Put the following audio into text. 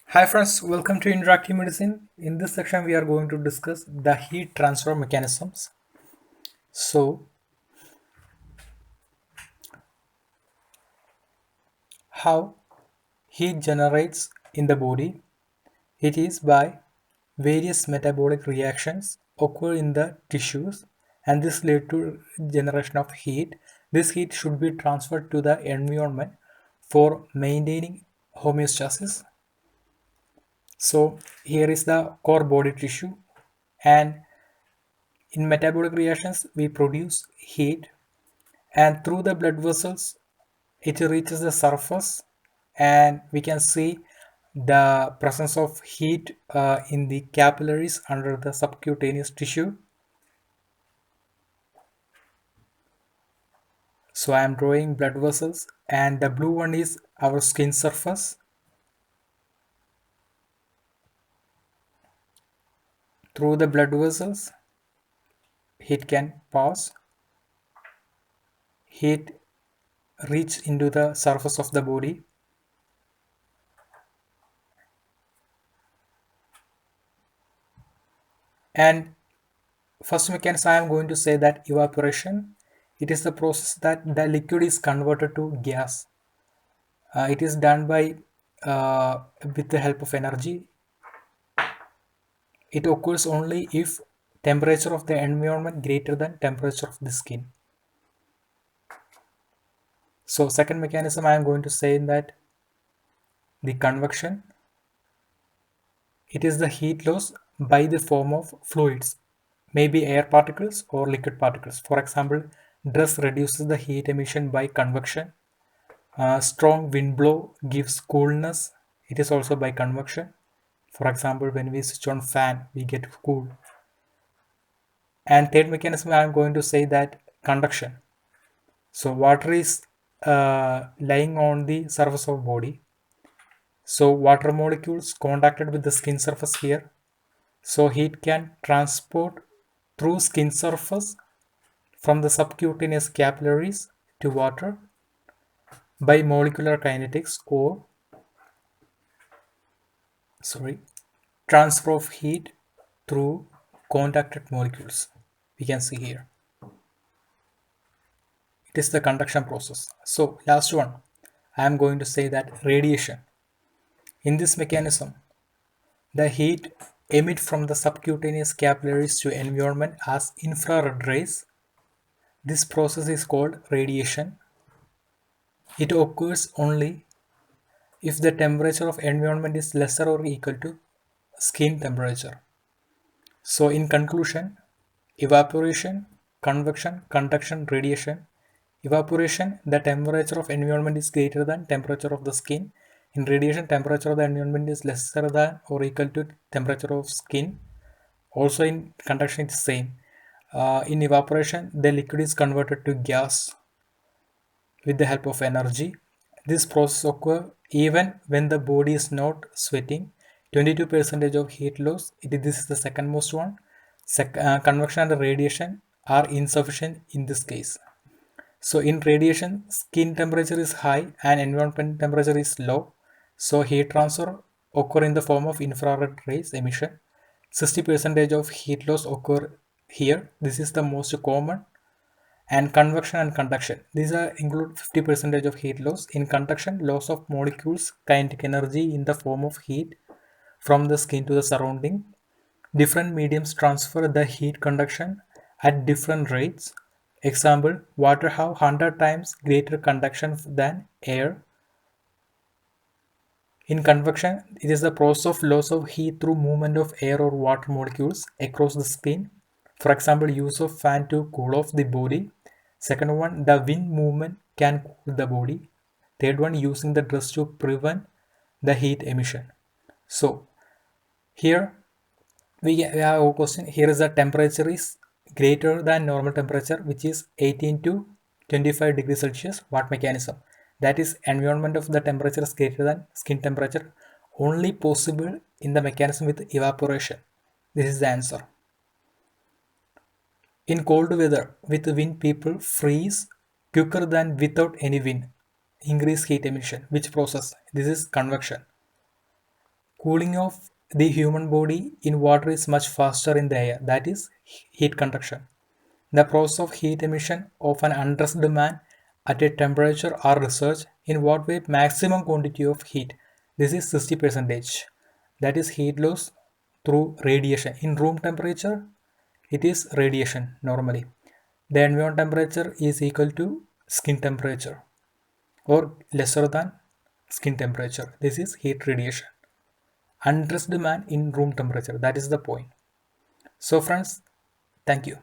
Hi friends, welcome to Interactive Medicine. In this section, we are going to discuss the heat transfer mechanisms. So, how heat generates in the body? It is by various metabolic reactions occur in the tissues, and this lead to generation of heat. This heat should be transferred to the environment for maintaining homeostasis. So, here is the core body tissue, and in metabolic reactions, we produce heat, and through the blood vessels, it reaches the surface, and we can see the presence of heat in the capillaries under the subcutaneous tissue. So I am drawing blood vessels, and the blue one is our skin surface. Through the blood vessels, heat can pass. Heat reach into the surface of the body, and first mechanism I am going to say that evaporation. It is the process that the liquid is converted to gas. It is done by with the help of energy. It occurs only if temperature of the environment greater than temperature of the skin. So second mechanism I am going to say that the convection. It is the heat loss by the form of fluids, maybe air particles or liquid particles. For example, dress reduces the heat emission by convection. Strong wind blow gives coolness. It is also by convection. For example, when we switch on fan, we get cool. And third mechanism, I'm going to say that conduction. So water is lying on the surface of body. So water molecules contacted with the skin surface here. So heat can transport through skin surface from the subcutaneous capillaries to water by molecular kinetics or sorry transfer of heat through contacted molecules. We can see here. It is the conduction process. So last one, I am going to say that radiation. In this mechanism, the heat emit from the subcutaneous capillaries to environment as infrared rays. This process is called radiation. It occurs only if the temperature of environment is lesser or equal to skin temperature. So in conclusion, evaporation, convection, conduction, radiation. Evaporation, the temperature of environment is greater than temperature of the skin. In radiation, temperature of the environment is lesser than or equal to temperature of skin. Also in conduction, it's same. In evaporation, the liquid is converted to gas with the help of energy. This process occurs even when the body is not sweating. 22% of heat loss. This is the second most one. Convection and radiation are insufficient in this case. So in radiation, skin temperature is high and environment temperature is low. So heat transfer occur in the form of infrared rays emission. 60% of heat loss occur here. This is the most common. And convection and conduction. These are include 50% of heat loss. In conduction, loss of molecules kinetic energy in the form of heat from the skin to the surrounding. Different mediums transfer the heat conduction at different rates. Example, water have 100 times greater conduction than air. In convection, it is the process of loss of heat through movement of air or water molecules across the skin. For example, use of fan to cool off the body. Second one, the wind movement can cool the body. Third one, using the dress to prevent the heat emission. So here we have a question. Here is the temperature is greater than normal temperature, which is 18 to 25 degrees Celsius. What mechanism? That is environment of the temperature is greater than skin temperature. Only possible in the mechanism with evaporation. This is the answer. In cold weather, with wind, people freeze quicker than without any wind. Increase heat emission. Which process? This is convection. cooling of the human body in water is much faster in the air, that is heat conduction. The process of heat emission of an undressed man at a temperature are researched in what way maximum quantity of heat. This is 60%. That is heat loss through radiation. In room temperature, it is radiation normally. The environment temperature is equal to skin temperature or lesser than skin temperature. This is heat radiation. Undressed man in room temperature. That is the point. So friends, thank you.